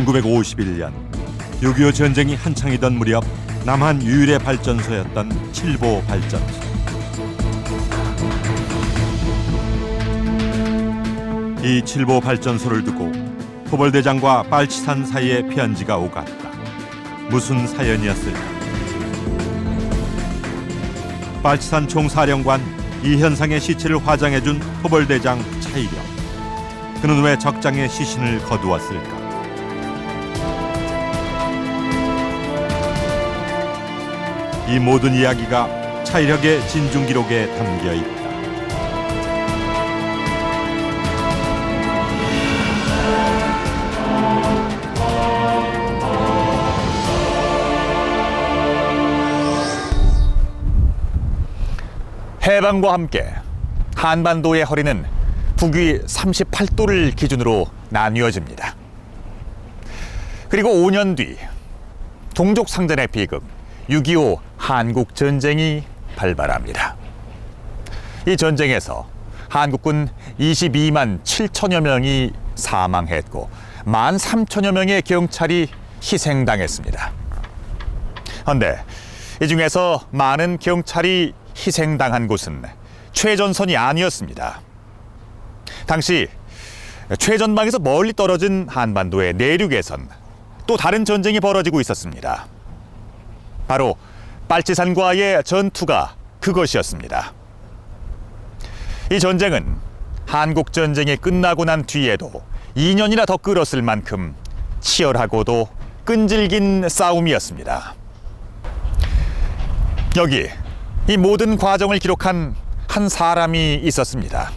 1951년 6.25 전쟁이 한창이던 무렵 남한 유일의 발전소였던 칠보 발전소. 이 칠보 발전소를 두고 토벌대장과 빨치산 사이에 편지가 오갔다. 무슨 사연이었을까? 빨치산 총사령관 이현상의 시체를 화장해준 토벌대장 차이력. 그는 왜 적장에 시신을 거두었을까? 이 모든 이야기가 차이력의 진중기록에 담겨 있다. 해방과 함께 한반도의 허리는 북위 38도를 기준으로 나뉘어집니다. 그리고 5년 뒤 동족상전의 비극 6.25 한국전쟁이 발발합니다. 이 전쟁에서 한국군 22만 7천여 명이 사망했고 1만 3천여 명의 경찰이 희생당했습니다. 그런데 이 중에서 많은 경찰이 희생당한 곳은 최전선이 아니었습니다. 당시 최전방에서 멀리 떨어진 한반도의 내륙에선 또 다른 전쟁이 벌어지고 있었습니다. 바로 빨치산과의 전투가 그것이었습니다. 이 전쟁은 한국전쟁이 끝나고 난 뒤에도 2년이나 더 끌었을 만큼 치열하고도 끈질긴 싸움이었습니다. 여기 이 모든 과정을 기록한 한 사람이 있었습니다.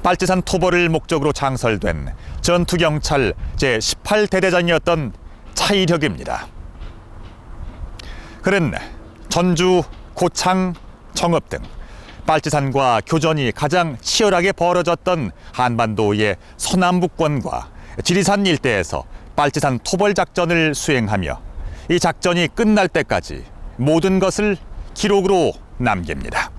빨치산 토벌을 목적으로 장설된 전투경찰 제18대대장이었던 차이력입니다. 그는 전주, 고창, 정읍 등 빨치산과 교전이 가장 치열하게 벌어졌던 한반도의 서남북권과 지리산 일대에서 빨치산 토벌 작전을 수행하며 이 작전이 끝날 때까지 모든 것을 기록으로 남깁니다.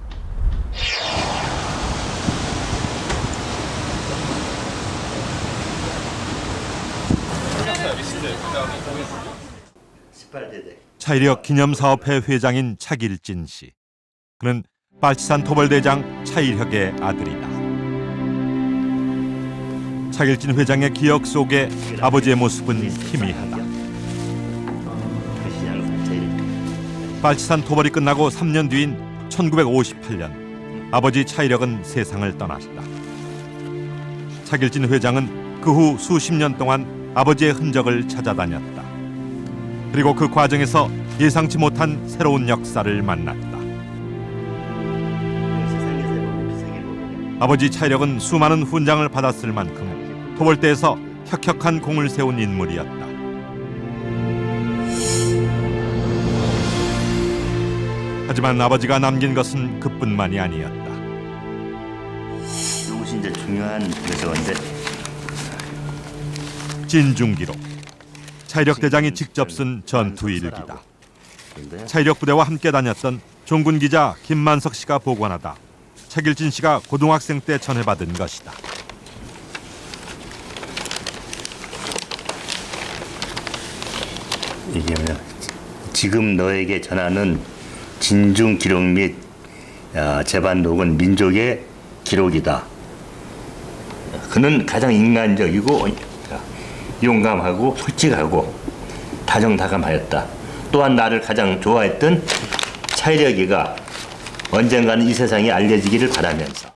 차이력 기념사업회 회장인 차길진 씨. 그는 빨치산 토벌대장 차이력의 아들이다. 차길진 회장의 기억 속에 아버지의 모습은 희미하다. 빨치산 토벌이 끝나고 3년 뒤인 1958년 아버지 차이력은 세상을 떠났다. 차길진 회장은 그 후 수십 년 동안 아버지의 흔적을 찾아다녔다. 그리고 그 과정에서 예상치 못한 새로운 역사를 만났다. 아버지 차이력은 수많은 훈장을 받았을 만큼 토벌대에서 혁혁한 공을 세운 인물이었다. 하지만 아버지가 남긴 것은 그뿐만이 아니었다. 이것이 이제 중요한 요소인데 진중기록. 차이력 대장이 직접 쓴 전투 일기다. 차이력 부대와 함께 다녔던 종군 기자 김만석 씨가 보관하다 차길진 씨가 고등학생 때 전해받은 것이다. 이게 뭐냐, 지금 너에게 전하는 진중 기록 및 재반록은 민족의 기록이다. 그는 가장 인간적이고 용감하고 솔직하고 다정다감하였다. 또한 나를 가장 좋아했던 차이력이가 언젠가는 이 세상에 알려지기를 바라면서.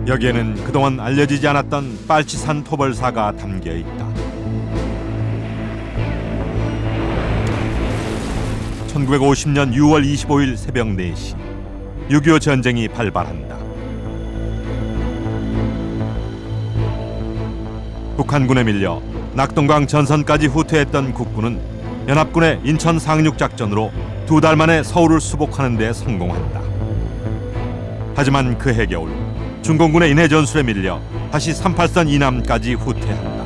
여기에는 그동안 알려지지 않았던 빨치산 토벌사가 담겨 있다. 1950년 6월 25일 새벽 4시 6.25 전쟁이 발발한다. 북한군에 밀려 낙동강 전선까지 후퇴했던 국군은 연합군의 인천 상륙작전으로 2달 만에 서울을 수복하는 데 성공한다. 하지만 그해 겨울 중공군의 인해 전술에 밀려 다시 38선 이남까지 후퇴한다.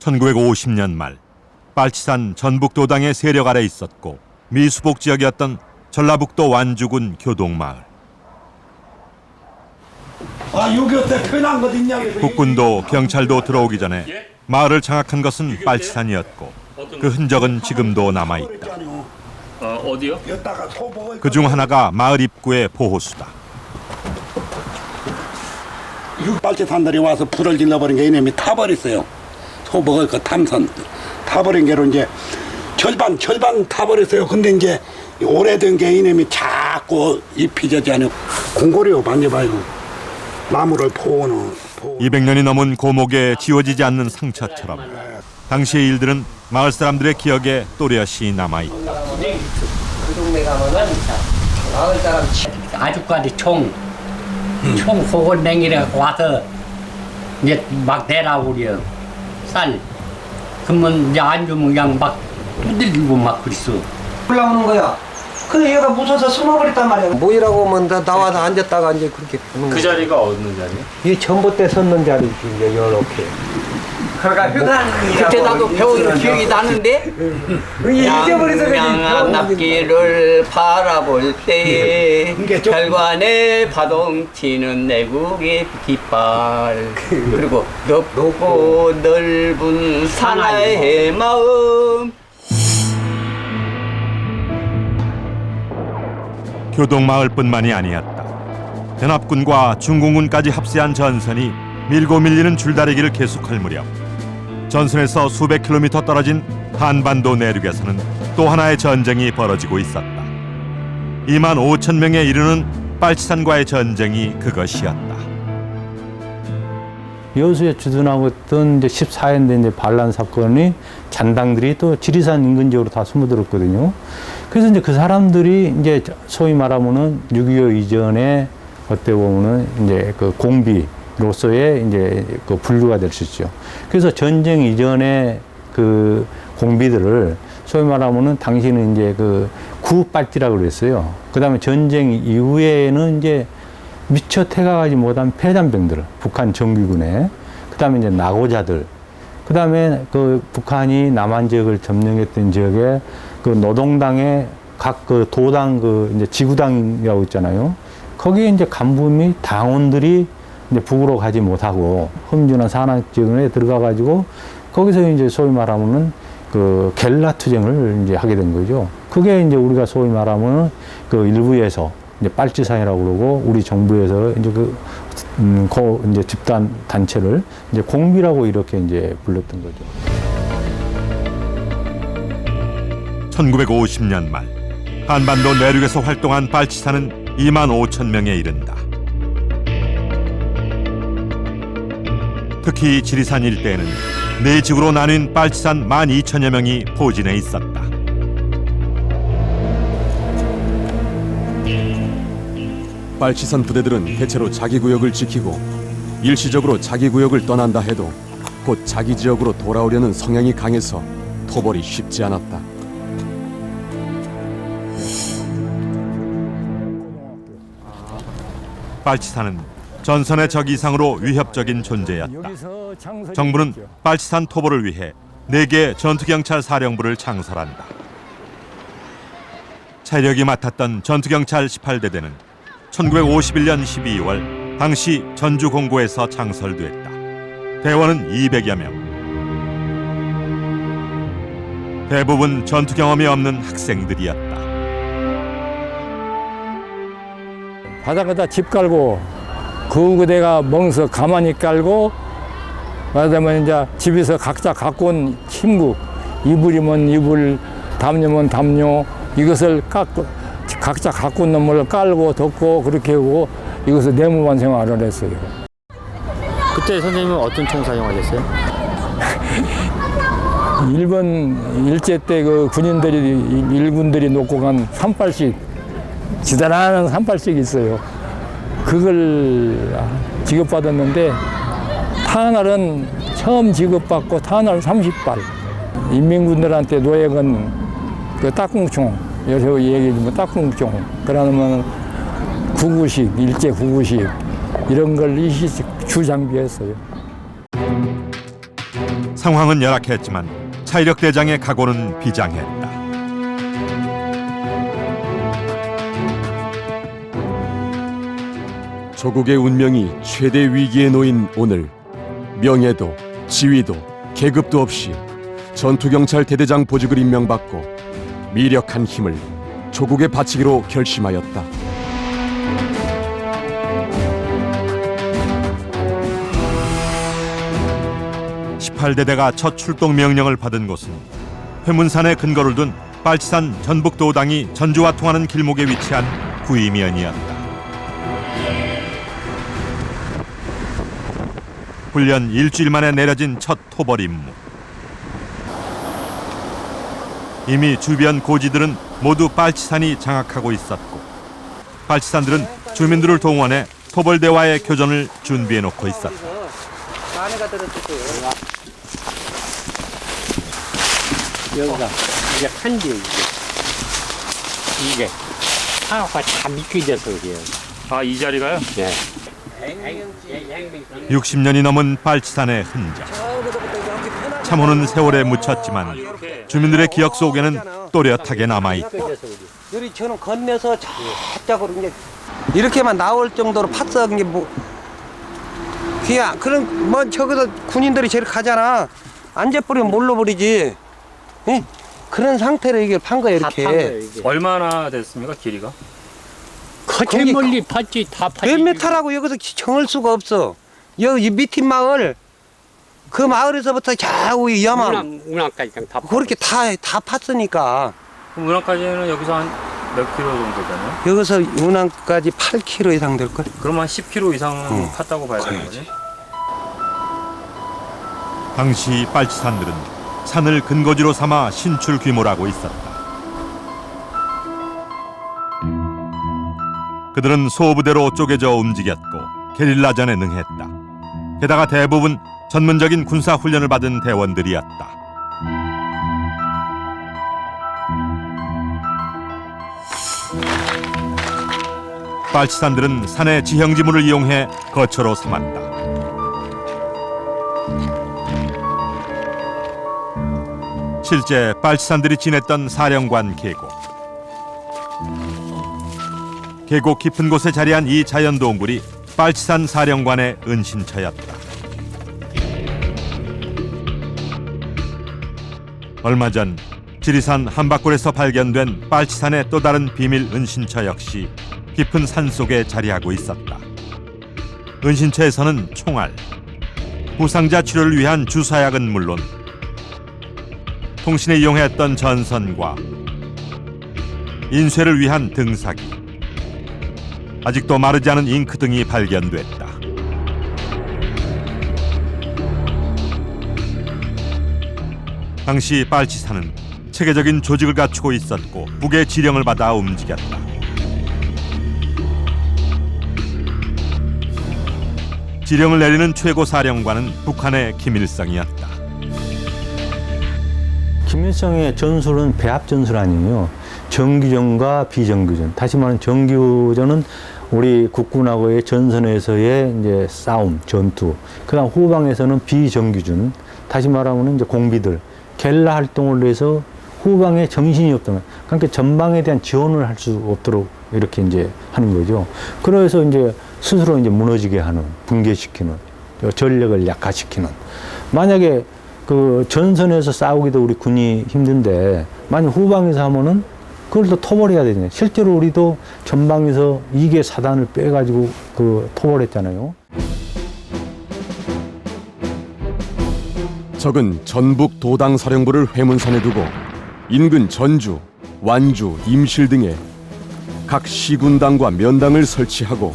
1950년 말 빨치산 전북도당의 세력 아래 있었고 미수복 지역이었던 전라북도 완주군 교동마을. 여기 어때 편한 것 있냐? 국군도 경찰도 들어오기 전에 마을을 장악한 것은 빨치산이었고 그 흔적은 지금도 남아있다. 어디요? 그중 하나가 마을 입구의 보호수다. 빨치산들이 와서 불을 질러버린 게 이놈이 타버렸어요. 소 먹을 거 탐선 타버린 게로 이제 절반 타버렸어요. 근데 이제 오래된 게 이놈이 자꾸 잎이 젖지 않아요. 공고리요 만져봐요. 나무를 포는 200년이 넘은 고목에 지워지지 않는 상처처럼 당시의 일들은 마을 사람들의 기억에 또렷이 남아있다. 그 동네 가면은 마을 사람 아주까지 총 호건 냉이래 와서 이제 막 내라버려 쌀. 그러면 이제 안 주면 그냥 막 두들기고 막 그랬어. 올라오는 거야. 근데 얘가 무서워서 숨어버렸단 말이야. 뭐이라고 하면 나와서 앉았다가 이제 그렇게 그 자리가 어느 자리예요? 이 전봇대 섰는 자리지 이제 이렇게. 그때 나도 배운 기억이 나는데 잊어버려서 양양한 납기를 바라볼 때 별관에 파동치는 내국의 깃발 그리고 높고 넓은 사나이의 마음. 교동마을뿐만이 아니었다. 연합군과 중공군까지 합세한 전선이 밀고 밀리는 줄다리기를 계속할 무렵 전선에서 수백 킬로미터 떨어진 한반도 내륙에서는 또 하나의 전쟁이 벌어지고 있었다. 2만 5천 명에 이르는 빨치산과의 전쟁이 그것이었다. 여수에 주둔하고 있던 이제 14년대 이제 반란 사건이 잔당들이 또 지리산 인근 지역으로 다 숨어들었거든요. 그래서 이제 그 사람들이 이제 소위 말하면은 6.25 이전에 어떻게 보면은 이제 그 공비로서의 이제 그 분류가 될 수 있죠. 그래서 전쟁 이전에 그 공비들을 소위 말하면은 당시는 이제 그 구빨지라고 그랬어요. 그 다음에 전쟁 이후에는 이제 미처 태가하지 못한 폐잔병들, 북한 정규군에, 그 다음에 이제 낙오자들, 그 다음에 그 북한이 남한 지역을 점령했던 지역에 그 노동당의 각 그 도당 그 이제 지구당이라고 있잖아요. 거기에 이제 간부 및 당원들이 이제 북으로 가지 못하고 험준한 산악 지역에 들어가가지고 거기서 이제 소위 말하면은 그 겔라 투쟁을 이제 하게 된 거죠. 그게 이제 우리가 소위 말하면은 그 일부에서 이제 빨치산이라고 그러고 우리 정부에서 이제 이제 집단 단체를 이제 공비라고 이렇게 이제 불렀던 거죠. 1950년 말 한반도 내륙에서 활동한 빨치산은 2만 5천 명에 이른다. 특히 지리산 일대에는 네 지구로 나뉜 빨치산 12,000여 명이 포진해 있었다. 빨치산 부대들은 대체로 자기 구역을 지키고 일시적으로 자기 구역을 떠난다 해도 곧 자기 지역으로 돌아오려는 성향이 강해서 토벌이 쉽지 않았다. 빨치산은 전선의 적 이상으로 위협적인 존재였다. 정부는 빨치산 토벌을 위해 4개 전투경찰 사령부를 창설한다. 차력이 맡았던 전투경찰 18대대는 1951년 12월 당시 전주 공고에서 창설됐다. 대원은 200여 명. 대부분 전투 경험이 없는 학생들이었다. 바닥에다 집 깔고 그 그대가 멍서 가만히 깔고 그다음에 이제 집에서 각자 갖고 온 침구, 이불이면 이불, 담요면 담요 이것을 각자 갖고 온 놈을 깔고 덮고 그렇게 하고 이것을 내무반 생활을 했어요. 그때 선생님은 어떤 총 사용하셨어요? 일본 일제 때 그 군인들이 일군들이 놓고 간 38씩 지단한 38씩 있어요. 그걸 지급받았는데 탄알은 처음 지급받고 탄알 30발. 인민군들한테 노획은 그 딱궁총, 여기서 얘기해주면 딱궁총. 그러면 구구식, 일제 구구식 이런 걸 일시씩 주장비했어요. 상황은 열악했지만 차이력 대장의 각오는 비장했다. 조국의 운명이 최대 위기에 놓인 오늘, 명예도 지위도 계급도 없이 전투경찰 대대장 보직을 임명받고 미력한 힘을 조국에 바치기로 결심하였다. (18대대가) 첫 출동 명령을 받은 곳은 회문산에 근거를 둔 빨치산 전북도당이 전주와 통하는 길목에 위치한 구이면이었다. 훈련 일주일 만에 내려진 첫 토벌 임무. 이미 주변 고지들은 모두 빨치산이 장악하고 있었고 빨치산들은 주민들을 동원해 토벌 대와의 교전을 준비해 놓고 있었다. 안에가 들어있어요. 여기가 이게 한지 이게 하나가 다 미끄져서 그래요. 아, 이 자리가요? 네. 60년이 넘은 빨치산의 흔적. 참호는 세월에 묻혔지만 주민들의 기억 속에는 또렷하게 남아있다. 여기 저는 건너서 저쪽으로 이제 이렇게만 나올 정도로 팠어. 이게 뭐 그냥 그런 뭐 저기서 군인들이 저렇게 가잖아. 앉아버리면 몰라버리지. 예? 그런 상태로 이게 판 거야 이렇게. 얼마나 됐습니까, 길이가? 거제 멀리 팠지 다 팠지. 몇 메타라고 여기서 정할 수가 없어. 여기 밑인 마을 그 마을에서부터 좌우 염암 운항까지 그냥 다 그렇게 다 팠으니까 그럼 운항까지는 여기서 한 몇 킬로 정도 되나요? 여기서 운항까지 8km 이상 될 걸. 그럼 한 10킬로 이상은 팠다고 봐야 되는 거지? 당시 빨치산들은 산을 근거지로 삼아 신출 귀몰하고 있었다. 그들은 소부대로 쪼개져 움직였고 게릴라전에 능했다. 게다가 대부분 전문적인 군사 훈련을 받은 대원들이었다. 빨치산들은 산의 지형지물을 이용해 거처로 삼았다. 실제 빨치산들이 지냈던 사령관 계곡. 계곡 깊은 곳에 자리한 이 자연동굴이 빨치산 사령관의 은신처였다. 얼마 전 지리산 한바골에서 발견된 빨치산의 또 다른 비밀 은신처 역시 깊은 산속에 자리하고 있었다. 은신처에서는 총알, 부상자 치료를 위한 주사약은 물론 통신에 이용했던 전선과 인쇄를 위한 등사기, 아직도 마르지 않은 잉크 등이 발견됐다. 당시 빨치산은 체계적인 조직을 갖추고 있었고 북의 지령을 받아 움직였다. 지령을 내리는 최고 사령관은 북한의 김일성이었다. 김일성의 전술은 배합 전술 아니에요. 정규전과 비정규전. 다시 말하면 정규전은 우리 국군하고의 전선에서의 이제 싸움, 전투. 그다음 후방에서는 비정규전. 다시 말하면 이제 공비들 겔라 활동을 위해서 후방에 정신이 없다면, 그러니까 전방에 대한 지원을 할 수 없도록 이렇게 이제 하는 거죠. 그래서 이제 스스로 이제 무너지게 하는, 붕괴시키는, 전력을 약화시키는. 만약에 그 전선에서 싸우기도 우리 군이 힘든데 만약 후방에서 하면은 그걸 또 토벌해야 되잖아요. 실제로 우리도 전방에서 2개 사단을 빼가지고 그 토벌했잖아요. 적은 전북 도당 사령부를 회문산에 두고 인근 전주, 완주, 임실 등에 각 시군당과 면당을 설치하고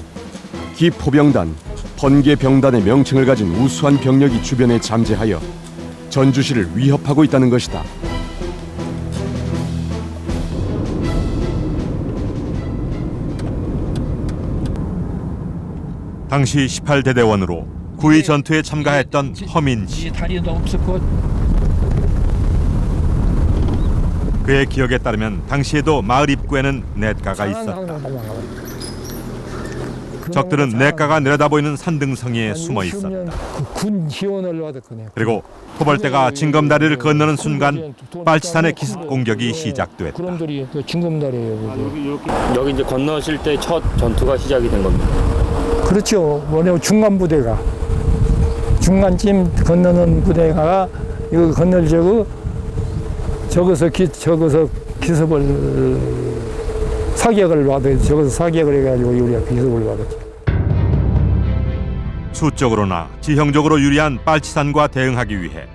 기포병단, 번개병단의 명칭을 가진 우수한 병력이 주변에 잠재하여 전주시를 위협하고 있다는 것이다. 당시 18대대원으로 구이 전투에 참가했던 허민 씨. 다리도 없었고 그의 기억에 따르면 당시에도 마을 입구에는 냇가가 있었다. 적들은 냇가가 내려다보이는 산등성이에 숨어 있었다. 군 지원을 받았거든요. 그리고 토벌대가 징검다리를 건너는 순간 빨치산의 기습 공격이 시작됐다. 그놈들이 그 징검다리예요. 여기 이제 건너실 때 첫 전투가 시작이 된 겁니다. 그렇죠. 뭐냐면 중간 부대가 중간쯤 건너는 부대가 이거 건널려고 저기서 기습을 사격을 받아요. 저기서 사격을 해가지고 우리가 기습을 받았죠. 수적으로나 지형적으로 유리한 빨치산과 대응하기 위해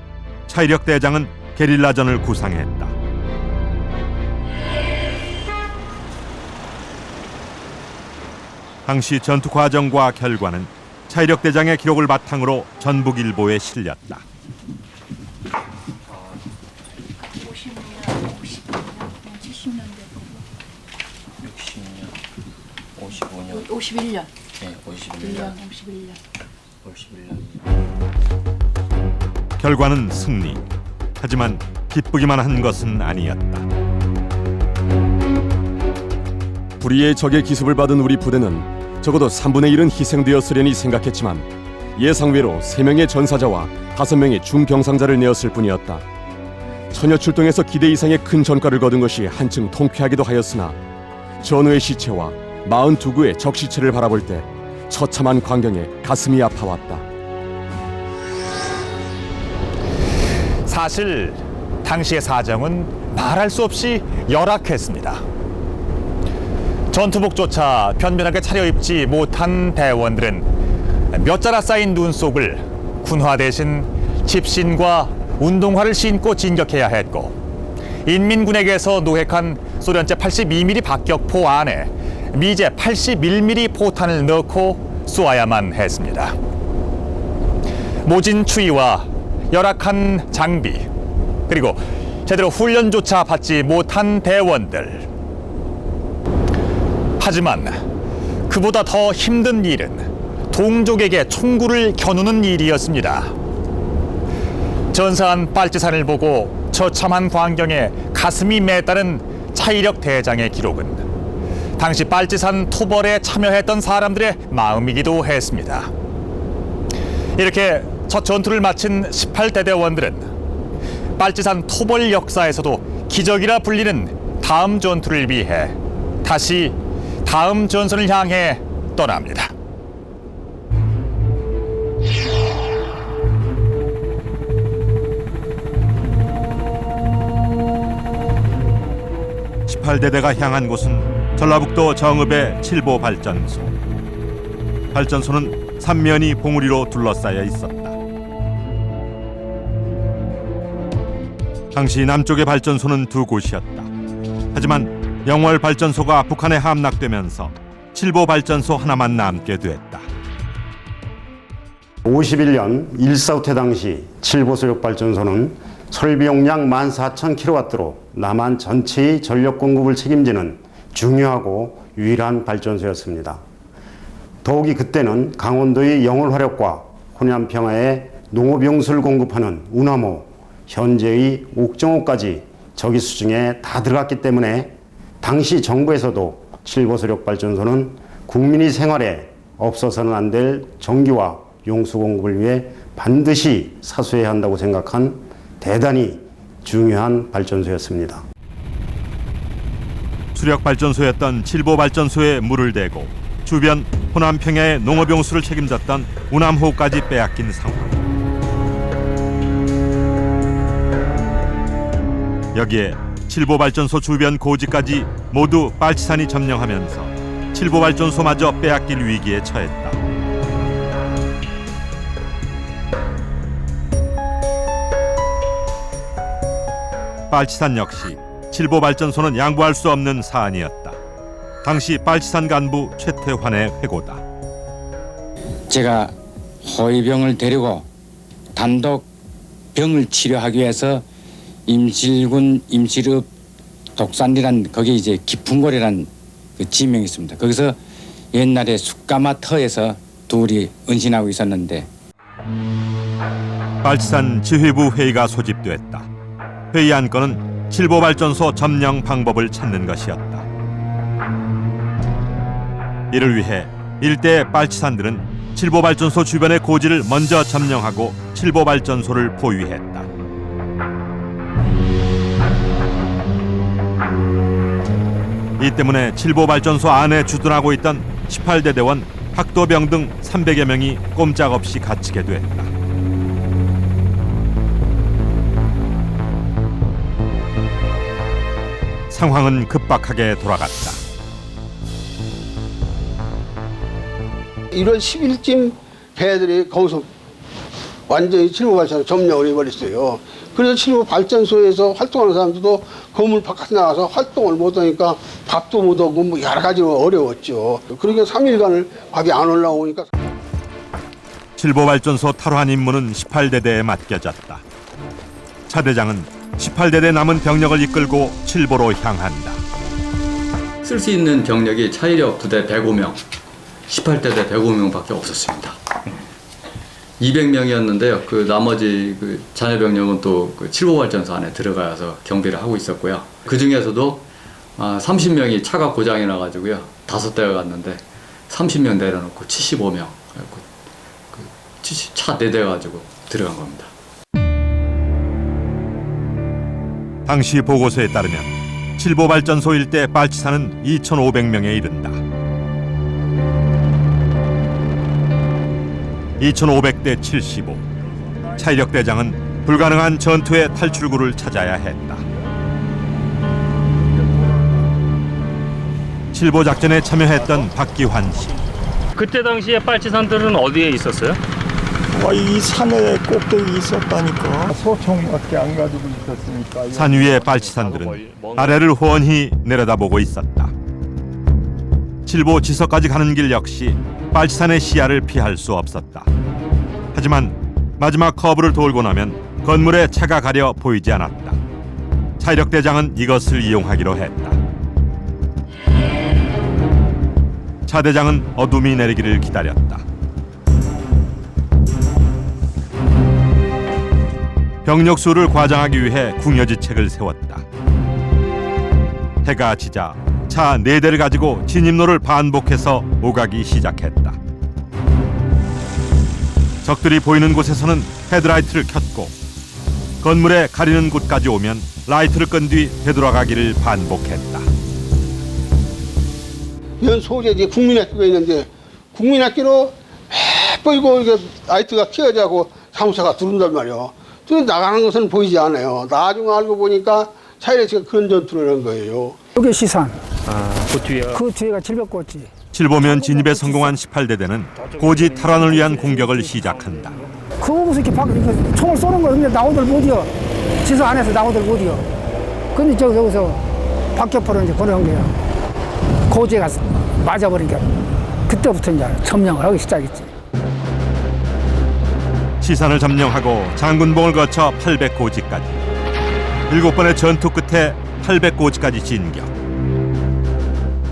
차이력 대장은 게릴라전을 구상했다. 당시 전투 과정과 결과는 차이력 대장의 기록을 바탕으로 전북일보에 실렸다. 51년. 네, 51년. 결과는 승리. 하지만 기쁘기만 한 것은 아니었다. 불의의 적의 기습을 받은 우리 부대는 적어도 3분의 1은 희생되었으려니 생각했지만 예상외로 3명의 전사자와 5명의 중병상자를 내었을 뿐이었다. 천여 출동에서 기대 이상의 큰 전과를 거둔 것이 한층 통쾌하기도 하였으나 전우의 시체와 42구의 적시체를 바라볼 때 처참한 광경에 가슴이 아파왔다. 사실 당시의 사정은 말할 수 없이 열악했습니다. 전투복조차 변변하게 차려입지 못한 대원들은 몇 자라 쌓인 눈 속을 군화 대신 집신과 운동화를 신고 진격해야 했고, 인민군에게서 노획한 소련제 82mm 박격포 안에 미제 81mm 포탄을 넣고 쏘아야만 했습니다. 모진 추위와 열악한 장비, 그리고 제대로 훈련조차 받지 못한 대원들. 하지만 그보다 더 힘든 일은 동족에게 총구를 겨누는 일이었습니다. 전사한 빨치산을 보고 처참한 광경에 가슴이 메따른 차이력 대장의 기록은 당시 빨치산 토벌에 참여했던 사람들의 마음이기도 했습니다. 이렇게 첫 전투를 마친 18대대원들은 빨치산 토벌 역사에서도 기적이라 불리는 다음 전투를 위해 다시 다음 전선을 향해 떠납니다. (18대대가) 향한 곳은 전라북도 정읍의 칠보 발전소. 발전소는 3면이 봉우리로 둘러싸여 있었다. 당시 남쪽의 발전소는 2곳이었다. 하지만 영월 발전소가 북한에 함락되면서 칠보 발전소 하나만 남게 됐다. 51년 1.4 당시 칠보수력발전소는 설비 용량 14,000kW로 남한 전체의 전력 공급을 책임지는 중요하고 유일한 발전소였습니다. 더욱이 그때는 강원도의 영월화력과 호남 평화에 농업용수를 공급하는 운하모, 현재의 옥정호까지 저기 수중에 다 들어갔기 때문에 당시 정부에서도 칠보수력발전소는 국민의 생활에 없어서는 안 될 전기와 용수 공급을 위해 반드시 사수해야 한다고 생각한 대단히 중요한 발전소였습니다. 수력발전소였던 칠보발전소에 물을 대고 주변 호남 평야의 농업용수를 책임졌던 운암호까지 빼앗긴 상황. 여기에 칠보발전소 주변 고지까지 모두 빨치산이 점령하면서 칠보발전소마저 빼앗길 위기에 처했다. 빨치산 역시 칠보발전소는 양보할 수 없는 사안이었다. 당시 빨치산 간부 최태환의 회고다. 제가 호위병을 데리고 단독 병을 치료하기 위해서 임실군 임실읍 독산리란 거기 이제 깊은골이란 그 지명이 있습니다. 거기서 옛날에 숯가마 터에서 둘이 은신하고 있었는데 빨치산 지휘부 회의가 소집됐다. 회의 안건은 칠보발전소 점령 방법을 찾는 것이었다. 이를 위해 일대 빨치산들은 칠보발전소 주변의 고지를 먼저 점령하고 칠보발전소를 포위했다. 이 때문에 칠보발전소 안에 주둔하고 있던 18대 대원, 학도병 등 300여 명이 꼼짝없이 갇히게 됐다. 상황은 급박하게 돌아갔다. 1월 10일쯤 배들이 거기서 완전히 칠보발전소 점령을 해버렸어요. 그래서 칠보발전소에서 활동하는 사람들도 건물 바깥에 나가서 활동을 못하니까 밥도 못 오고 뭐 여러 가지로 어려웠죠. 그러니까 3일간을 밥이 안 올라오니까. 칠보발전소 탈환 임무는 18대대에 맡겨졌다. 차 대장은 18대대 남은 병력을 이끌고 칠보로 향한다. 쓸 수 있는 병력이 차이력 부대 105명, 18대대 105명밖에 없었습니다. 200명이었는데요. 그 나머지 그 잔여 병력은 또 그 칠보발전소 안에 들어가서 경비를 하고 있었고요. 그 중에서도 30명이 차가 고장이 나가지고요. 5대가 갔는데 30명 내려놓고 75명, 차 4대 가지고 들어간 겁니다. 당시 보고서에 따르면 칠보발전소 일대 빨치산은 2,500명에 이른다. 2,500대 75. 차이력 대장은 불가능한 전투의 탈출구를 찾아야 했다. 칠보 작전에 참여했던 박기환 씨. 그때 당시에 빨치산들은 어디에 있었어요? 이 산에 꼭대기 있었다니까. 소총밖에 안 가지고 있었으니까. 산 위의 빨치산들은 아래를 훤히 내려다보고 있었다. 칠보 지서까지 가는 길 역시 빨치산의 시야를 피할 수 없었다. 하지만 마지막 커브를 돌고 나면 건물에 차가 가려 보이지 않았다. 차이력 대장은 이것을 이용하기로 했다. 차 대장은 어둠이 내리기를 기다렸다. 병력 수를 과장하기 위해 궁여지책을 세웠다. 해가 지자 차 4대를 가지고 진입로를 반복해서 오가기 시작했다. 적들이 보이는 곳에서는 헤드라이트를 켰고 건물에 가리는 곳까지 오면 라이트를 끈 뒤 되돌아가기를 반복했다. 연 소재지 국민학교가 있는데 국민학교로 뻔히고 이게 라이트가 켜지고 사무차가 들어온단 말이야. 나가는 것은 보이지 않아요. 나중에 알고 보니까 차이력씨가 그런 전투를 한 거예요. 여기 시산. 그 뒤에요? 그 뒤에가 칠벽고지. 칠보면 진입에 성공한 18대대는 고지 탈환을 위한 공격을 시작한다. 그거서 이렇게 총을 쏘는 거 근데 나오들 못이요. 지서 안에서 나오들 못이요. 근데 저기서 박격포로 이제 보내온 거야. 고지가 맞아버리니까 그때부터 이제 점령을 하기 시작했지. 시산을 점령하고 장군봉을 거쳐 800고지까지 7번의 전투 끝에 800고지까지 진격.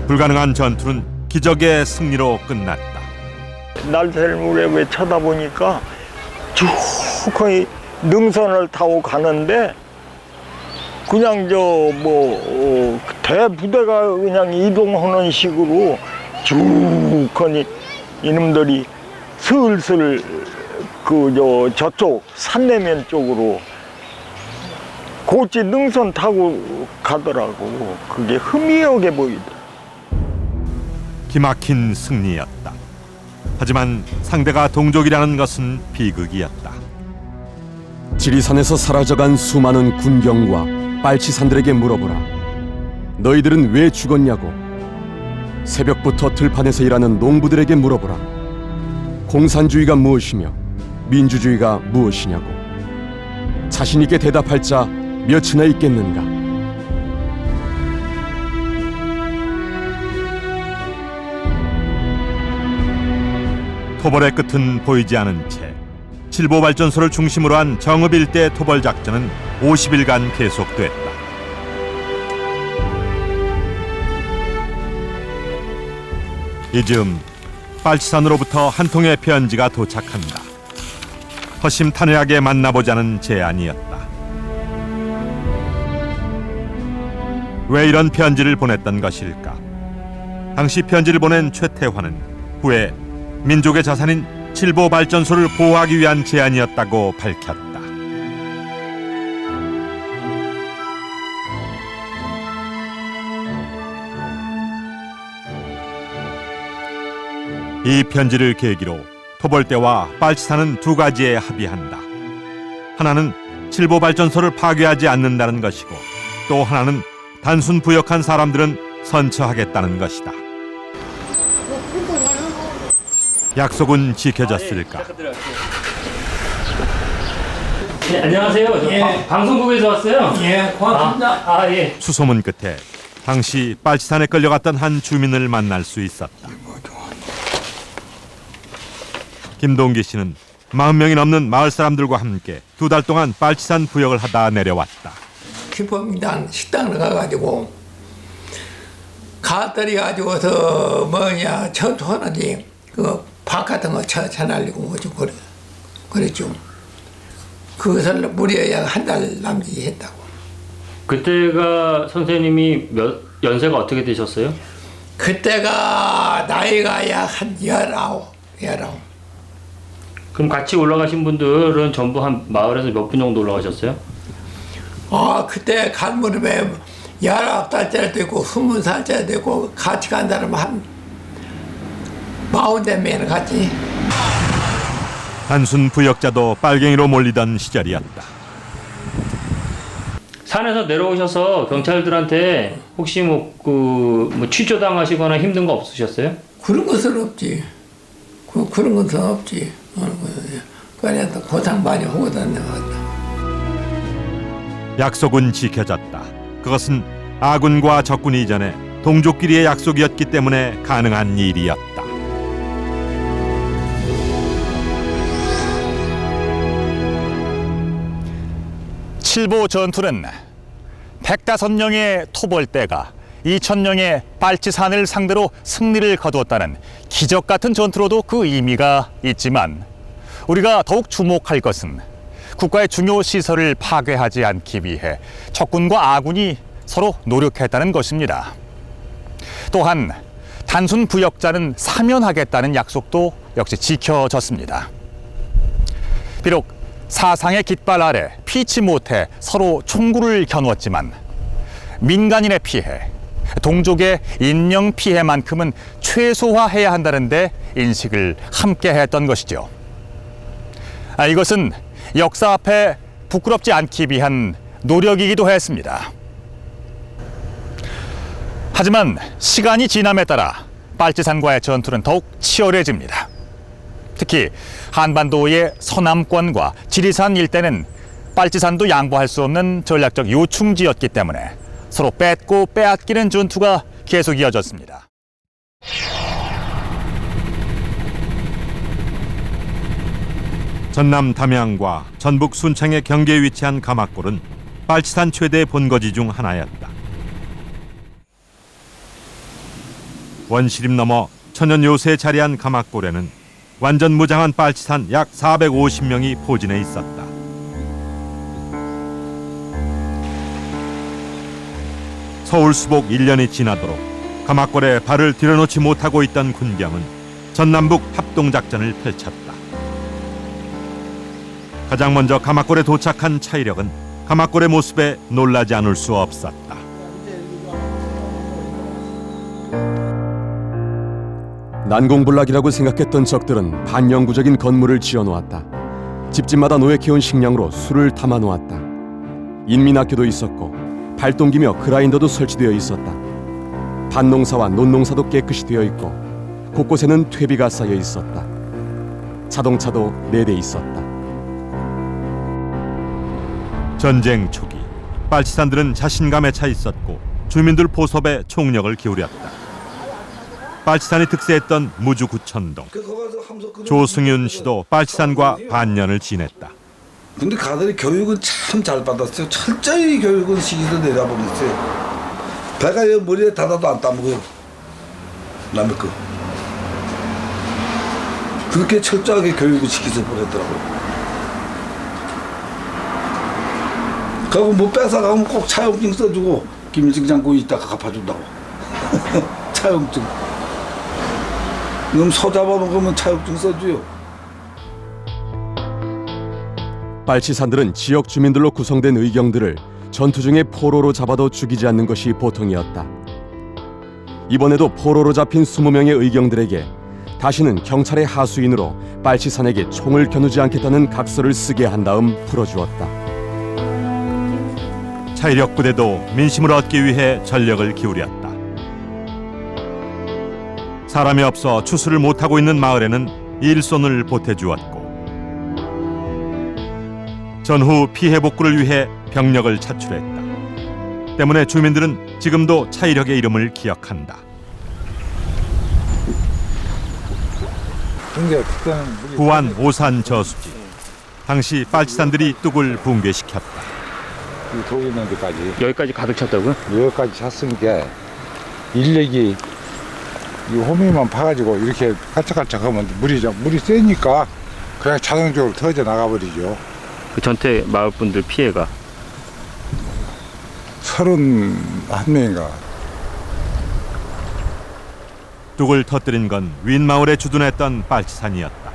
불가능한 전투는 기적의 승리로 끝났다. 날새물에 쳐다보니까 쭉 거의 능선을 타고 가는데 그냥 대부대가 그냥 이동하는 식으로 쭉 거니 이놈들이 슬슬 저쪽 산내면 쪽으로 고지 능선 타고 가더라고. 그게 희미하게 보이더라. 기막힌 승리였다. 하지만 상대가 동족이라는 것은 비극이었다. 지리산에서 사라져간 수많은 군경과 빨치산들에게 물어보라. 너희들은 왜 죽었냐고. 새벽부터 들판에서 일하는 농부들에게 물어보라. 공산주의가 무엇이며 민주주의가 무엇이냐고. 자신 있게 대답할 자 몇이나 있겠는가. 토벌의 끝은 보이지 않은 채 칠보발전소를 중심으로 한 정읍 일대 토벌 작전은 50일간 계속됐다. 이즈음 빨치산으로부터 한 통의 편지가 도착한다. 허심탄회하게 만나보자는 제안이었다. 왜 이런 편지를 보냈던 것일까? 당시 편지를 보낸 최태환은 후에 민족의 자산인 칠보 발전소를 보호하기 위한 제안이었다고 밝혔다. 이 편지를 계기로 토벌대와 빨치산은 두 가지에 합의한다. 하나는 칠보 발전소를 파괴하지 않는다는 것이고, 또 하나는 단순 부역한 사람들은 선처하겠다는 것이다. 약속은 지켜졌을까? 네, 안녕하세요. 저 방송국에서 왔어요. 예, 고맙습니다. 예. 수소문 끝에 당시 빨치산에 끌려갔던 한 주민을 만날 수 있었다. 김동기 씨는 40명이 넘는 마을 사람들과 함께 2달 동안 빨치산 부역을 하다 내려왔다. 기법단 식당을 가가지고 갓들이 가지고서 전투하는데 밥 같은 거 쳐날리고 뭐좀 그랬죠. 그것을 무려 약 한 달 남짓 했다고. 그때가 선생님이 연세가 어떻게 되셨어요? 그때가 나이가 약 한 19. 그럼 같이 올라가신 분들은 전부 한 마을에서 몇 분 정도 올라가셨어요? 그때 간 무렵에 19살짜리도 있고 20살짜리도 있고 같이 간 사람은 한 40명 갔지. 단순 부역자도 빨갱이로 몰리던 시절이었다. 산에서 내려오셔서 경찰들한테 혹시 취조당하시거나 힘든 거 없으셨어요? 그런 것은 없지. 그런 것은 없지. 그래 고생 많이 하고 다녀왔다. 약속은 지켜졌다. 그것은 아군과 적군이 이전에 동족끼리의 약속이었기 때문에 가능한 일이었다. 칠보 전투는 105명의 토벌대가 2000명의 빨치산을 상대로 승리를 거두었다는 기적 같은 전투로도 그 의미가 있지만, 우리가 더욱 주목할 것은 국가의 중요 시설을 파괴하지 않기 위해 적군과 아군이 서로 노력했다는 것입니다. 또한 단순 부역자는 사면하겠다는 약속도 역시 지켜졌습니다. 비록 사상의 깃발 아래 피치 못해 서로 총구를 겨누었지만 민간인의 피해, 동족의 인명 피해만큼은 최소화해야 한다는 데 인식을 함께 했던 것이죠. 이것은 역사 앞에 부끄럽지 않기 위한 노력이기도 했습니다. 하지만 시간이 지남에 따라 빨치산과의 전투는 더욱 치열해집니다. 특히 한반도의 서남권과 지리산 일대는 빨치산도 양보할 수 없는 전략적 요충지였기 때문에 서로 뺏고 빼앗기는 전투가 계속 이어졌습니다. 전남 담양과 전북 순창의 경계에 위치한 가막골은 빨치산 최대 본거지 중 하나였다. 원시립 넘어 천연 요새에 자리한 가막골에는 완전 무장한 빨치산 약 450명이 포진해 있었다. 서울 수복 1년이 지나도록 가막골에 발을 들여놓지 못하고 있던 군병은 전남북 합동작전을 펼쳤다. 가장 먼저 가막골에 도착한 차이력은 가막골의 모습에 놀라지 않을 수 없었다. 난공불락이라고 생각했던 적들은 반영구적인 건물을 지어놓았다. 집집마다 노획해온 식량으로 술을 담아놓았다. 인민학교도 있었고 발동기며 그라인더도 설치되어 있었다. 밭농사와 논농사도 깨끗이 되어 있고 곳곳에는 퇴비가 쌓여 있었다. 자동차도 4대 있었다. 전쟁 초기 빨치산들은 자신감에 차 있었고 주민들 포섭에 총력을 기울였다. 빨치산이 특세했던 무주구천동. 조승윤 씨도 빨치산과 반년을 지냈다. 근데 가들이 교육은 참 잘 받았어요. 철저히 교육은 시키도 내다보냈어요. 배가 머리에 닫아도 안 따먹어요. 남의 거. 그렇게 철저하게 교육을 시켜서 보냈더라고요. 그리고 뭐 뺏어가면 꼭 차용증 써주고 김일성 장군이 있다가 갚아준다고. 차용증. 그럼 소 잡아먹으면 차육증 써줘요. 빨치산들은 지역 주민들로 구성된 의경들을 전투 중에 포로로 잡아도 죽이지 않는 것이 보통이었다. 이번에도 포로로 잡힌 20명의 의경들에게 다시는 경찰의 하수인으로 빨치산에게 총을 겨누지 않겠다는 각서를 쓰게 한 다음 풀어주었다. 차이력 부대도 민심을 얻기 위해 전력을 기울였다. 사람이 없어 추수를 못하고 있는 마을에는 일손을 보태주었고 전후 피해 복구를 위해 병력을 차출했다. 때문에 주민들은 지금도 차이력의 이름을 기억한다. 부안 오산 저수지. 당시 빨치산들이 뚝을 붕괴시켰다. 돌 있는 데까지. 여기까지 가득 찼다고요? 여기까지 찼으니까 인력이 이 호미만 파가지고 이렇게 깔짝깔짝하면 물이 세니까 그냥 자동적으로 터져 나가버리죠. 그 전체 마을 분들 피해가 31명인가. 뚝을 터뜨린 건 윗마을에 주둔했던 빨치산이었다.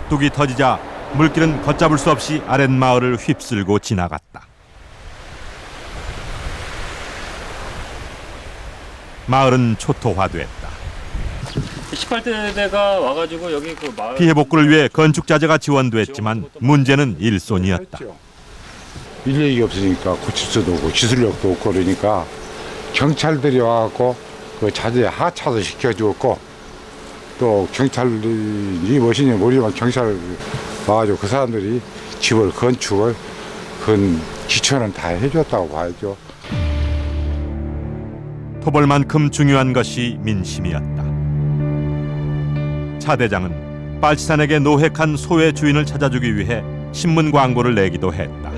뚝이 터지자 물길은 걷잡을 수 없이 아랫마을을 휩쓸고 지나갔다. 마을은 초토화됐다. 18대대가 와가지고 여기 그 마을 피해 복구를 위해 건축자재가 지원됐지만 문제는 일손이었다. 인력이 없으니까 고칠 수도 없고 기술력도 없고 그러니까 경찰들이 와갖고 그 자재 하차도 시켜주었고 또 경찰이 무엇이냐 모르지만 경찰 와가지고 그 사람들이 집을 건축을 그 기초는 다 해줬다고 봐야죠. 토벌만큼 중요한 것이 민심이었다. 차 대장은 빨치산에게 노획한 소의 주인을 찾아주기 위해 신문 광고를 내기도 했다.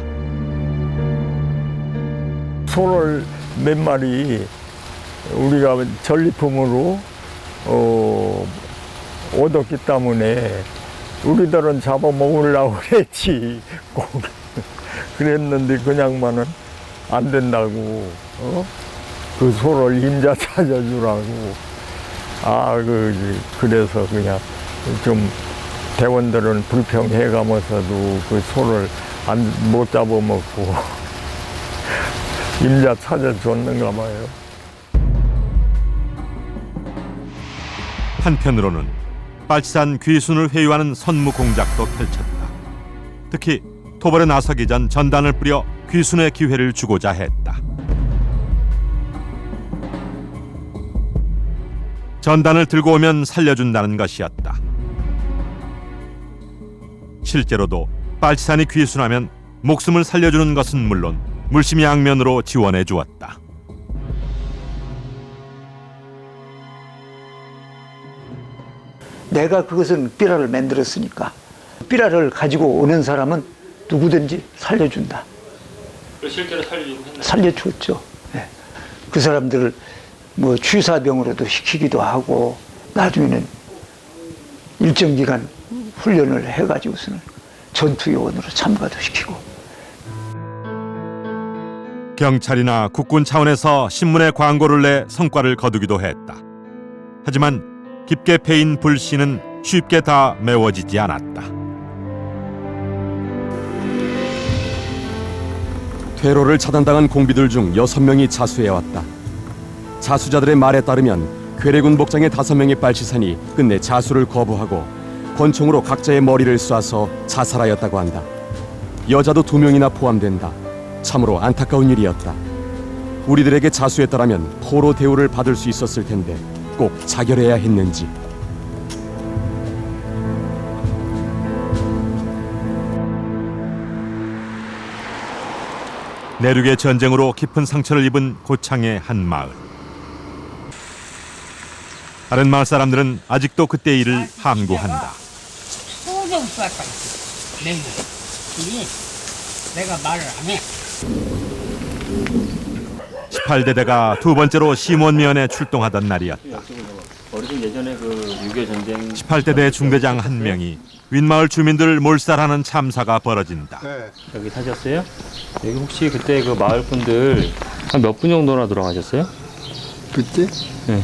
소를 몇 마리 우리가 전리품으로 얻었기 때문에 우리들은 잡아먹으려고 그랬지. 꼭 그랬는데 그냥만은 안 된다고. 그 소를 임자 찾아주라고. 그래서 그냥 좀 대원들은 불평해가면서도 그 소를 못 잡아먹고 임자 찾아줬는가 봐요. 한편으로는 빨치산 귀순을 회유하는 선무 공작도 펼쳤다. 특히 토벌에 나서기 전 전단을 뿌려 귀순의 기회를 주고자 했다. 전단을 들고 오면 살려준다는 것이었다. 실제로도 빨치산이 귀순하면 목숨을 살려주는 것은 물론 물심양면으로 지원해 주었다. 내가 그것은 삐라를 만들었으니까 삐라를 가지고 오는 사람은 누구든지 살려준다. 실제로 살려주고 했나요? 살려주었죠. 네. 그 사람들을 뭐 취사병으로도 시키기도 하고 나중에는 일정 기간 훈련을 해가지고서는 전투요원으로 참가도 시키고. 경찰이나 국군 차원에서 신문에 광고를 내 성과를 거두기도 했다. 하지만 깊게 패인 불씨는 쉽게 다 메워지지 않았다. 퇴로를 차단당한 공비들 중 6명이 자수해왔다. 자수자들의 말에 따르면 괴뢰군 복장의 5명의 빨치산이 끝내 자수를 거부하고 권총으로 각자의 머리를 쏴서 자살하였다고 한다. 여자도 2명이나 포함된다. 참으로 안타까운 일이었다. 우리들에게 자수했더라면 포로 대우를 받을 수 있었을 텐데 꼭 자결해야 했는지. 내륙의 전쟁으로 깊은 상처를 입은 고창의 한 마을. 다른 마을 사람들은 아직도 그때 일을 함구한다. 소좀 쐈다. 내가 말을 안 해. 18대대가 두 번째로 심원면에 출동하던 날이었다. 어르신 예전에 그 6.25 전쟁 18대대 중대장 한 명이 윗마을 주민들을 몰살하는 참사가 벌어진다. 여기 사셨어요? 여기 혹시 그때 그 마을 분들 한 몇 분 정도나 돌아가셨어요? 그때? 네.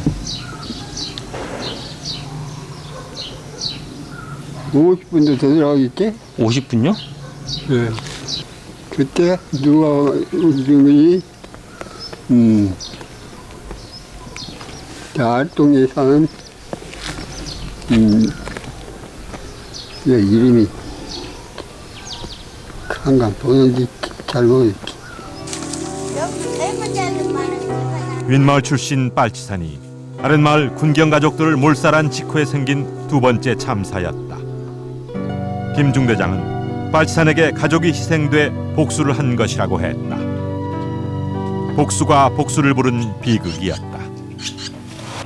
50분도 더 들어가겠지? 50분요? 네. 그때 누가 우리 알동에 사는 이름이 한강 보는지 잘 모르겠지. 윗마을 출신 빨치산이 아랫마을 군경 가족들을 몰살한 직후에 생긴 두 번째 참사였다. 김중대장은 빨치산에게 가족이 희생돼 복수를 한 것이라고 했다. 복수가 복수를 부른 비극이었다.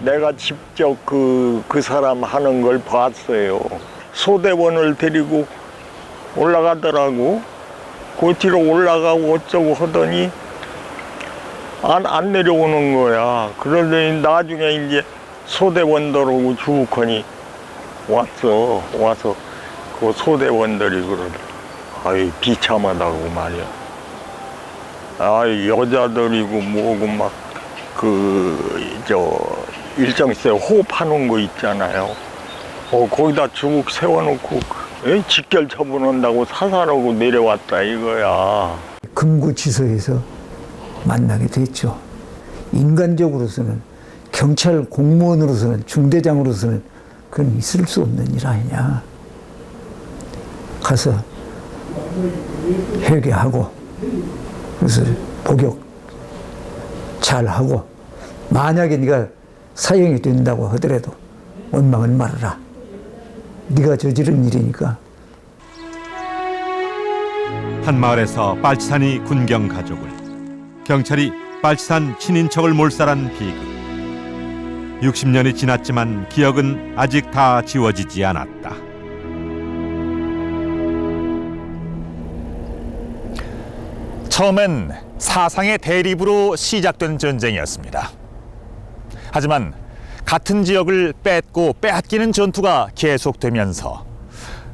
내가 직접 그 사람 하는 걸 봤어요. 소대원을 데리고 올라가더라고. 그 뒤로 올라가고 어쩌고 하더니 안 내려오는 거야. 그러더니 나중에 이제 소대원들하고 주우커니 와서 그 소대원들이 그러더라. 아이 비참하다고 말이야. 아이 여자들이고 뭐고 막 일정세 호흡하는 거 있잖아요. 거기다 주국 세워놓고 직결 처분한다고 사살하고 내려왔다 이거야. 금구치소에서 만나게 됐죠. 인간적으로서는 경찰 공무원으로서는 중대장으로서는 그건 있을 수 없는 일 아니냐. 가서 회개하고 그래서 복역 잘하고 만약에 네가 사형이 된다고 하더라도 원망은 말아라. 네가 저지른 일이니까. 한 마을에서 빨치산이 군경 가족을, 경찰이 빨치산 친인척을 몰살한 비극. 60년이 지났지만 기억은 아직 다 지워지지 않았다. 처음엔 사상의 대립으로 시작된 전쟁이었습니다. 하지만 같은 지역을 뺏고 빼앗기는 전투가 계속되면서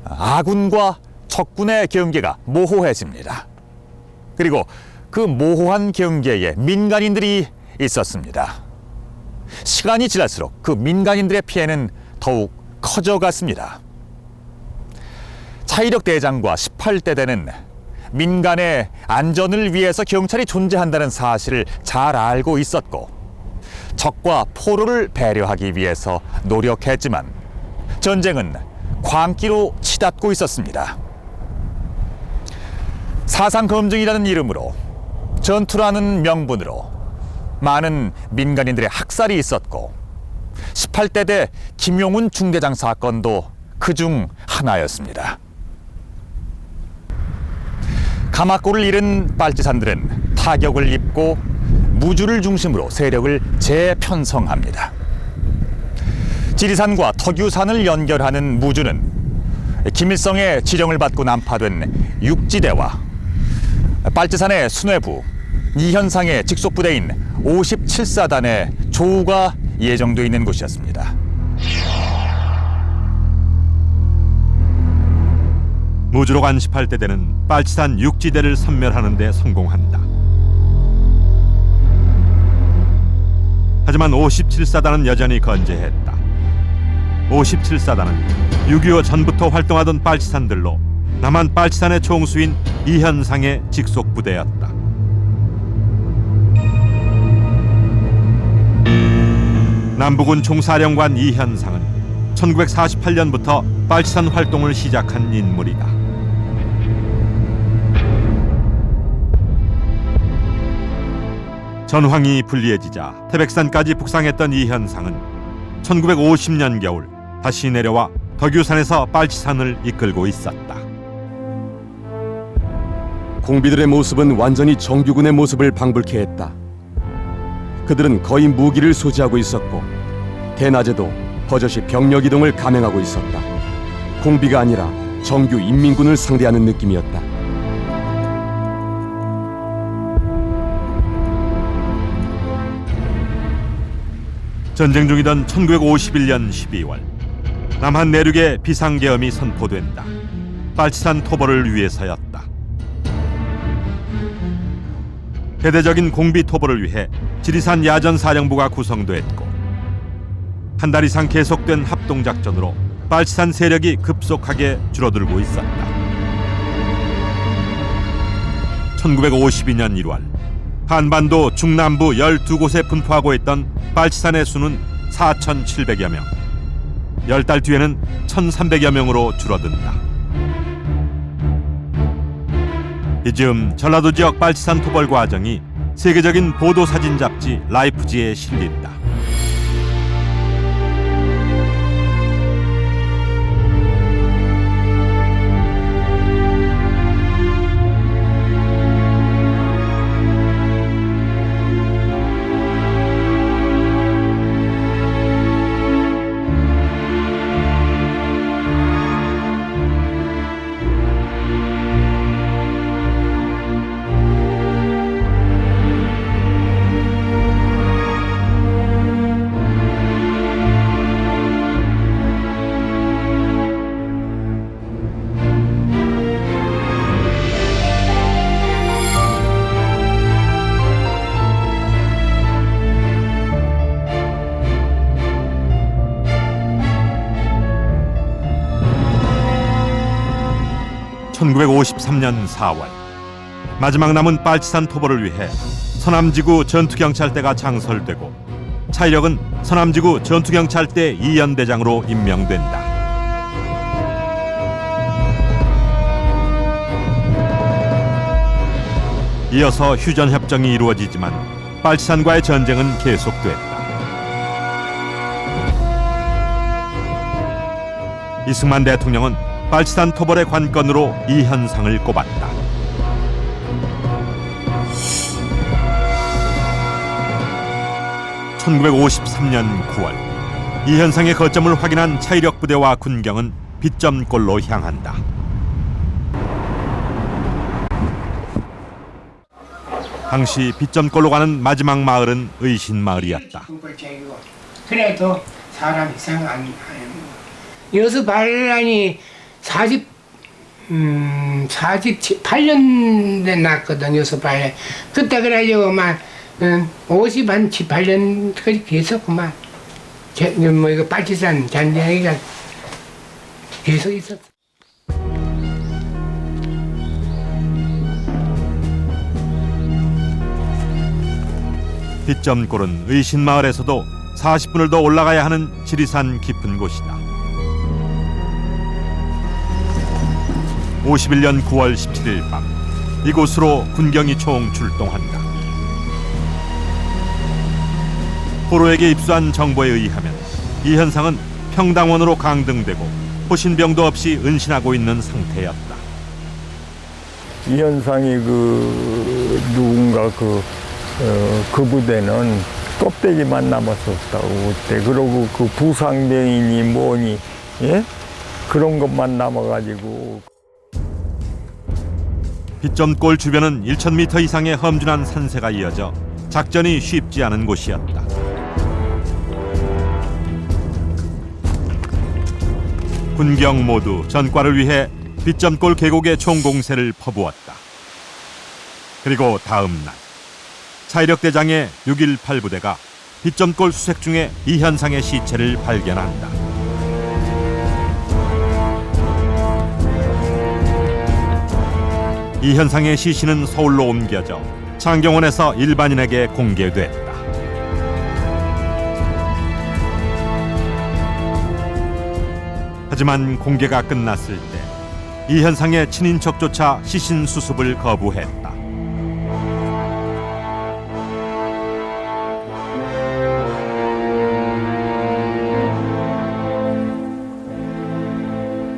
아군과 적군의 경계가 모호해집니다. 그리고 그 모호한 경계에 민간인들이 있었습니다. 시간이 지날수록 그 민간인들의 피해는 더욱 커져갔습니다. 차이력 대장과 18대대는 민간의 안전을 위해서 경찰이 존재한다는 사실을 잘 알고 있었고 적과 포로를 배려하기 위해서 노력했지만 전쟁은 광기로 치닫고 있었습니다. 사상검증이라는 이름으로 전투라는 명분으로 많은 민간인들의 학살이 있었고 18대대 김용훈 중대장 사건도 그중 하나였습니다. 가마골을 잃은 빨치산들은 타격을 입고 무주를 중심으로 세력을 재편성합니다. 지리산과 덕유산을 연결하는 무주는 김일성의 지령을 받고 난파된 육지대와 빨치산의 수뇌부 이현상의 직속부대인 57사단의 조우가 예정되어 있는 곳이었습니다. 무주로 간 18대대는 빨치산 육지대를 섬멸하는 데 성공한다. 하지만 57사단은 여전히 건재했다. 57사단은 6.25 전부터 활동하던 빨치산들로 남한 빨치산의 총수인 이현상의 직속 부대였다. 남부군 총사령관 이현상은 1948년부터 빨치산 활동을 시작한 인물이다. 전황이 불리해지자 태백산까지 북상했던 이현상은 1950년 겨울 다시 내려와 덕유산에서 빨치산을 이끌고 있었다. 공비들의 모습은 완전히 정규군의 모습을 방불케 했다. 그들은 거의 무기를 소지하고 있었고 대낮에도 버젓이 병력 이동을 감행하고 있었다. 공비가 아니라 정규 인민군을 상대하는 느낌이었다. 전쟁 중이던 1951년 12월 남한 내륙에 비상계엄이 선포된다. 빨치산 토벌을 위해서였다. 대대적인 공비 토벌을 위해 지리산 야전사령부가 구성됐고 한 달 이상 계속된 합동작전으로 빨치산 세력이 급속하게 줄어들고 있었다. 1952년 1월 한반도 중남부 12곳에 분포하고 있던 빨치산의 수는 4,700여 명. 10달 뒤에는 1,300여 명으로 줄어든다. 이즈음 전라도 지역 빨치산 토벌 과정이 세계적인 보도사진 잡지 라이프지에 실린다. (1953년 4월) 마지막 남은 빨치산 토벌을 위해 서남지구 전투경찰대가 창설되고 차이력은 서남지구 전투경찰대 2연대장으로 임명된다. 이어서 휴전협정이 이루어지지만 빨치산과의 전쟁은 계속됐다. 이승만 대통령은 빨치산 토벌의 관건으로 이현상을 꼽았다. (1953년 9월) 이현상의 거점을 확인한 차이력 부대와 군경은 빗점골로 향한다. 당시 빗점골로 가는 마지막 마을은 의신마을이었다. 그래도 사람 이상 안 여기서 발란이 48년대 났거든. 여기서 발란 그때 그래가지고 막 58년까지 계속 그만 뭐 이거 빨치산 잔디가 계속 있었어. 빗점골은 의신마을에서도 40분을 더 올라가야 하는 지리산 깊은 곳이다. 51년 9월 17일 밤 이곳으로 군경이 총 출동한다. 포로에게 입수한 정보에 의하면 이현상은 평당원으로 강등되고 호신병도 없이 은신하고 있는 상태였다. 이현상이 누군가 그 부대는 껍데기만 남았었다고 그때. 그러고 그 부상병이니 뭐니 예? 그런 것만 남아가지고. 빗점골 주변은 1,000m 이상의 험준한 산세가 이어져 작전이 쉽지 않은 곳이었다. 군경 모두 전과를 위해 빗점골 계곡에 총공세를 퍼부었다. 그리고 다음 날 차이력 대장의 6.18 부대가 빗점골 수색 중에 이현상의 시체를 발견한다. 이현상의 시신은 서울로 옮겨져 창경원에서 일반인에게 공개됐다. 하지만 공개가 끝났을 때 이현상의 친인척조차 시신 수습을 거부했다.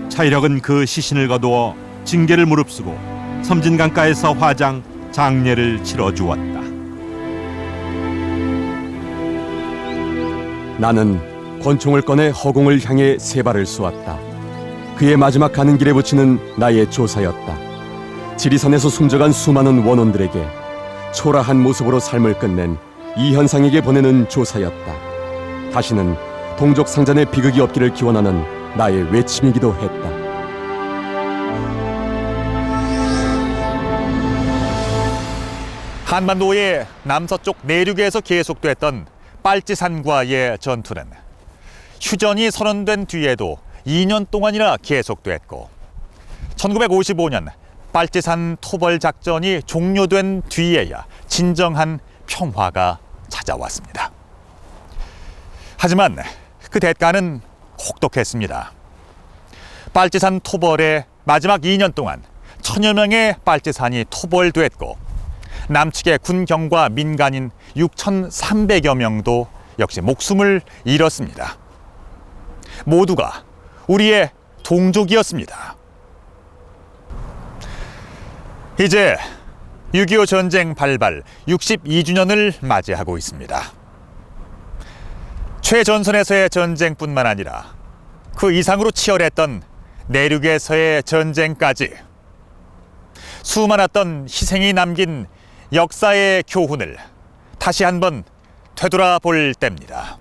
차이력은 그 시신을 거두어 징계를 무릅쓰고 섬진강가에서 화장 장례를 치러주었다. 나는 권총을 꺼내 허공을 향해 세 발을 쏘았다. 그의 마지막 가는 길에 붙이는 나의 조사였다. 지리산에서 숨져간 수많은 원혼들에게 초라한 모습으로 삶을 끝낸 이현상에게 보내는 조사였다. 다시는 동족 상잔의 비극이 없기를 기원하는 나의 외침이기도 했다. 한반도의 남서쪽 내륙에서 계속됐던 빨치산과의 전투는 휴전이 선언된 뒤에도 2년 동안이나 계속됐고 1955년 빨치산 토벌 작전이 종료된 뒤에야 진정한 평화가 찾아왔습니다. 하지만 그 대가는 혹독했습니다. 빨치산 토벌의 마지막 2년 동안 1000여 명의 빨치산이 토벌됐고 남측의 군경과 민간인 6,300여 명도 역시 목숨을 잃었습니다. 모두가 우리의 동족이었습니다. 이제 6.25 전쟁 발발 62주년을 맞이하고 있습니다. 최전선에서의 전쟁뿐만 아니라 그 이상으로 치열했던 내륙에서의 전쟁까지 수많았던 희생이 남긴 역사의 교훈을 다시 한번 되돌아볼 때입니다.